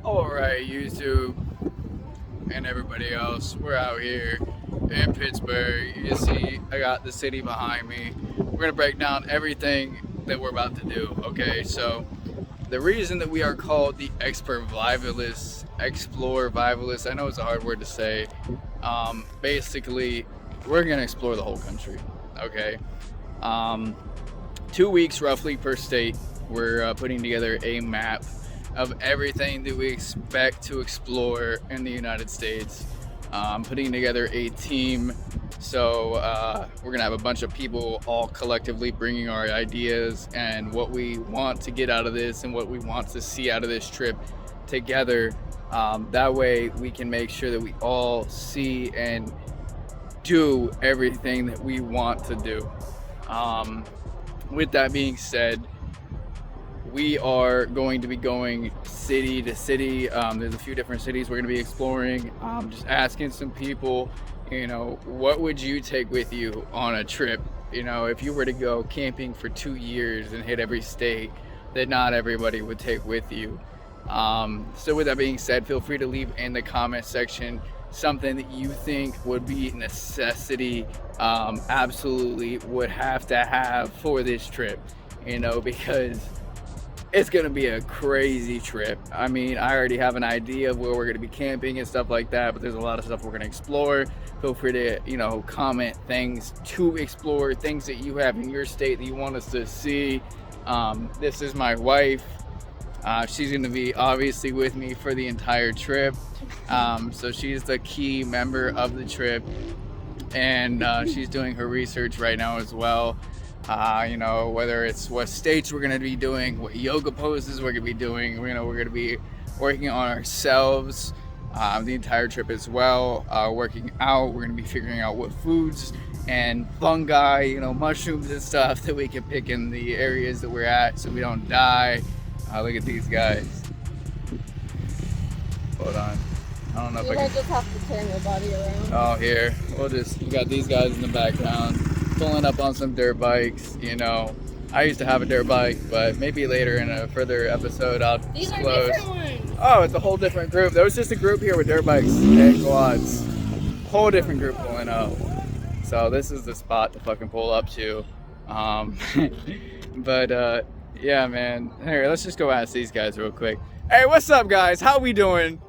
Alright, YouTube and everybody else, we're out here in Pittsburgh. You see, I got the city behind me. We're gonna break down everything that we're about to do, okay? So, the reason that we are called the Explore Vivalists, I know it's a hard word to say. Basically, we're gonna explore the whole country, okay? Um, 2 weeks roughly per state. We're putting together a map of everything that we expect to explore in the United States. Putting together a team. So we're gonna have a bunch of people all collectively bringing our ideas and what we want to get out of this and what we want to see out of this trip together. That way we can make sure that we all see and do everything that we want to do. With that being said, we are going to be going city to city. There's a few different cities we're going to be exploring. Just asking some people, what would you take with you on a trip? If you were to go camping for 2 years and hit every state that not everybody would take with you. So with that being said, feel free to leave in the comment section something that you think would be a necessity, absolutely would have to have for this trip, because it's gonna be a crazy trip. I mean, I already have an idea of where we're gonna be camping and stuff like that, but there's a lot of stuff we're gonna explore. Feel free to, comment things to explore, things that you have in your state that you want us to see. This is my wife. She's gonna be obviously with me for the entire trip. So she's the key member of the trip, and she's doing her research right now as well. Whether it's what states we're going to be doing, what yoga poses we're going to be doing, we're going to be working on ourselves the entire trip as well, working out. We're going to be figuring out what foods and fungi, mushrooms and stuff that we can pick in the areas that we're at so we don't die. Look at these guys. Hold on. I don't know if I can... just have to turn your body around. Oh, here. We got these guys in the background pulling up on some dirt bikes. I used to have a dirt bike, but maybe later in a further episode I'll These disclose. are different ones. Oh, it's a whole different group. There was just a group here with dirt bikes and quads. Whole different group pulling up. So this is the spot to fucking pull up to. But yeah, man. Here, let's just go ask these guys real quick. Hey, what's up, guys? How we doing?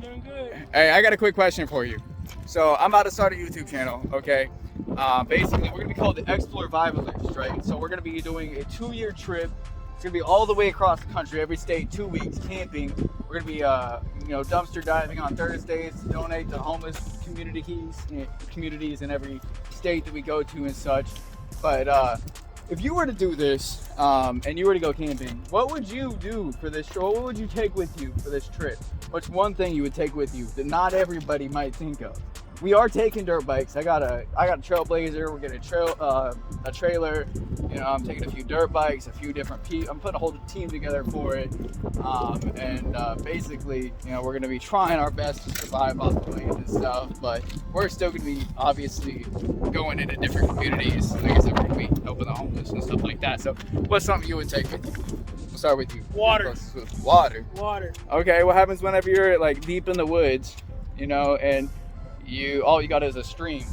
Doing good. Hey, I got a quick question for you. So I'm about to start a YouTube channel, okay? Basically, we're gonna be called the Explore Vivalists, right? So we're gonna be doing a 2-year trip. It's gonna be all the way across the country, every state, 2 weeks camping. We're gonna be, dumpster diving on Thursdays to donate to homeless communities in every state that we go to and such. But if you were to do this and you were to go camping, what would you do for this trip? What would you take with you for this trip? What's one thing you would take with you that not everybody might think of? We are taking dirt bikes. I got a Trailblazer. We're getting a trailer. I'm taking a few dirt bikes, a few different people. I'm putting a whole team together for it. Basically, we're gonna be trying our best to survive off the land and stuff. But we're still gonna be obviously going into different communities. Like I said, we're gonna be helping the homeless and stuff like that. So, what's something you would take with you? We'll start with you. Water. Water. Water. Okay. What happens whenever you're like deep in the woods, and all you got is a stream?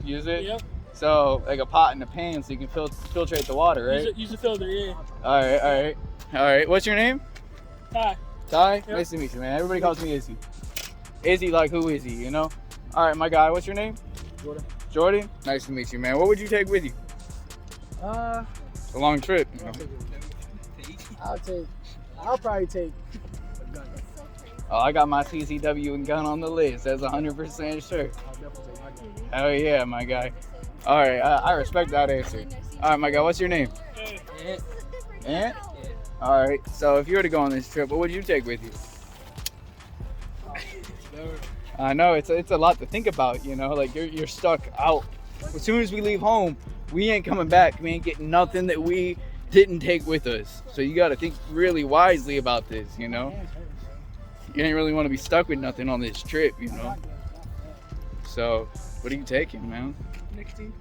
Use it? Yep. So like a pot and a pan so you can filtrate the water, right? Use a filter, yeah. All right. What's your name? Ty. Ty? Yep. Nice to meet you, man. Everybody calls me Izzy. Izzy, like who is he, All right, my guy, what's your name? Jordan. Jordan? Nice to meet you, man. What would you take with you? It's a long trip, I'll probably take a gun. Oh, I got my CCW and gun on the list. That's 100% sure. I'll definitely take my gun. Oh yeah, my guy. All right, I respect that answer. All right, my guy, what's your name? Ant. Ant? Yeah. All right, so if you were to go on this trip, what would you take with you? I know, it's a lot to think about, like you're stuck out. As soon as we leave home, we ain't coming back. We ain't getting nothing that we didn't take with us. So you got to think really wisely about this, You ain't really want to be stuck with nothing on this trip, So, what are you taking, man? Nicotine.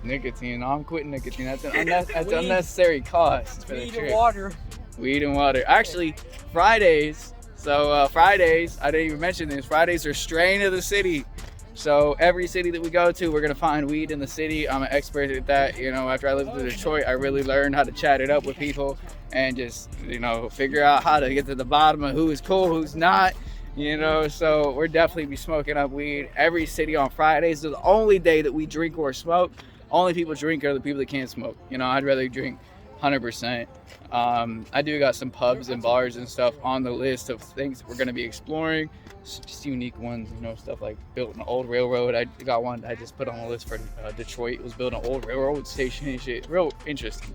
Nicotine. No, I'm quitting nicotine. That's an unnecessary cost for the trip. Water. Weed and water. Actually, Fridays. So Fridays, I didn't even mention this. Fridays are strain of the city. So every city that we go to, we're gonna find weed in the city. I'm an expert at that. You know, after I lived in Detroit, I really learned how to chat it up with people and just, you know, figure out how to get to the bottom of who is cool, who's not. You know, so we're definitely be smoking up weed every city on Fridays. It's the only day that we drink or smoke. Only people drink are the people that can't smoke. You know, I'd rather drink 100%. I do got some pubs and bars and stuff on the list of things that we're going to be exploring. Just unique ones, you know, stuff like built an old railroad. I got one I just put on the list for Detroit. It was built an old railroad station and shit. Real interesting.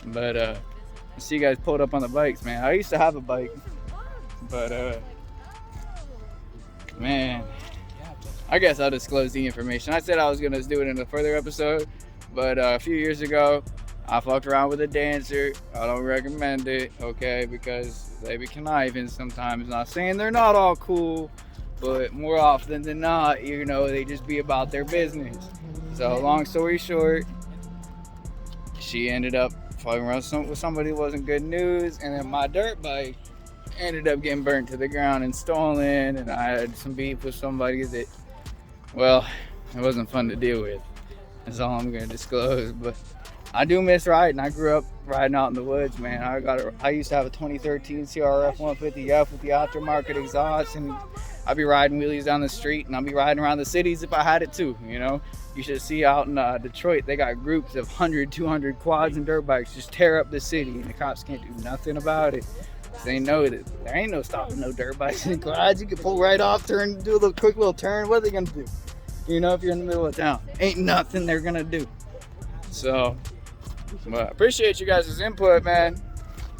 But I see you guys pulled up on the bikes, man. I used to have a bike, but man, I guess I'll disclose the information. I said I was gonna do it in a further episode, but a few years ago, I fucked around with a dancer. I don't recommend it, okay, because they be conniving sometimes. Not saying they're not all cool, but more often than not, you know, they just be about their business. So long story short, she ended up fucking around with somebody who wasn't good news, and then my dirt bike ended up getting burnt to the ground and stolen, and I had some beef with somebody that, well, it wasn't fun to deal with. That's all I'm gonna disclose. But I do miss riding. I grew up riding out in the woods, man. I used to have a 2013 CRF 150F with the aftermarket exhaust, and I'd be riding wheelies down the street, and I'd be riding around the cities if I had it too, you know. You should see out in Detroit, they got groups of 100, 200 quads and dirt bikes just tear up the city, and the cops can't do nothing about it. They know that there ain't no stopping no dirt bikes and quads. You can pull right off, turn, do a little quick little turn. What are they gonna do? You know, if you're in the middle of town, ain't nothing they're gonna do. So, but I appreciate you guys' input, man.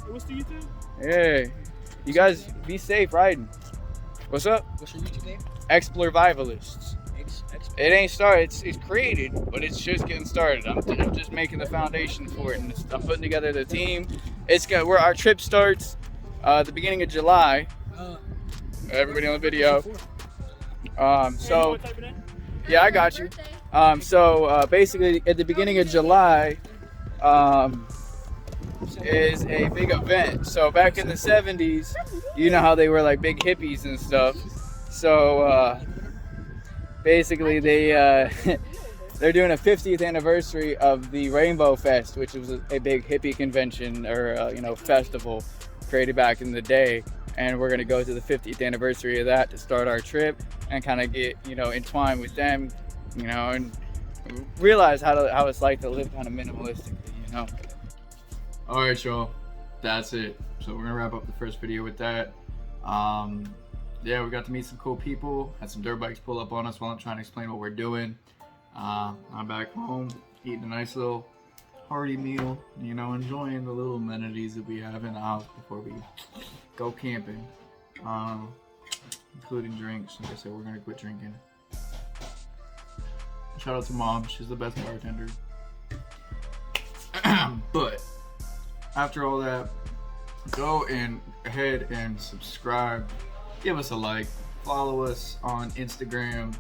What's the YouTube? Hey, you guys be safe riding. What's up? What's your YouTube name? Explorvivalists. It ain't started. It's created, but it's just getting started. I'm just making the foundation for it, and I'm putting together the team. Where our trip starts. The beginning of July. Everybody on the video. So, yeah, I got you. So basically, at the beginning of July is a big event. So back in the 70s, you know how they were like big hippies and stuff. So basically, they're doing a 50th anniversary of the Rainbow Fest, which was a big hippie convention or you know, festival created back in the day, and we're going to go to the 50th anniversary of that to start our trip and kind of get, you know, entwined with them, you know, and realize how it's like to live kind of minimalistically, you know. All right, y'all, that's it. So we're gonna wrap up the first video with that. Yeah, we got to meet some cool people, had some dirt bikes pull up on us while I'm trying to explain what we're doing. I'm back home eating a nice little hearty meal, you know, enjoying the little amenities that we have in the house before we go camping, including drinks. Like I said, we're gonna quit drinking. Shout out to Mom, she's the best bartender. But after all that, go ahead and subscribe, give us a like, follow us on Instagram,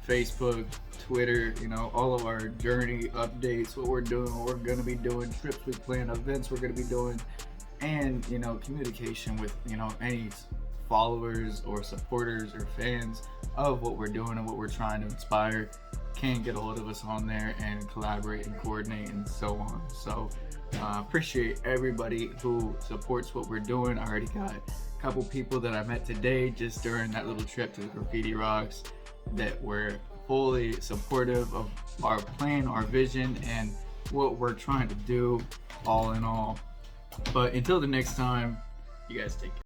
Facebook, Twitter, you know, all of our journey updates, what we're doing, what we're going to be doing, trips we plan, events we're going to be doing, and, you know, communication with, you know, any followers or supporters or fans of what we're doing and what we're trying to inspire can get a hold of us on there and collaborate and coordinate and so on. So appreciate everybody who supports what we're doing. I already got a couple people that I met today just during that little trip to the Graffiti Rocks that were fully supportive of our plan, our vision, and what we're trying to do all in all. But until the next time, you guys take care.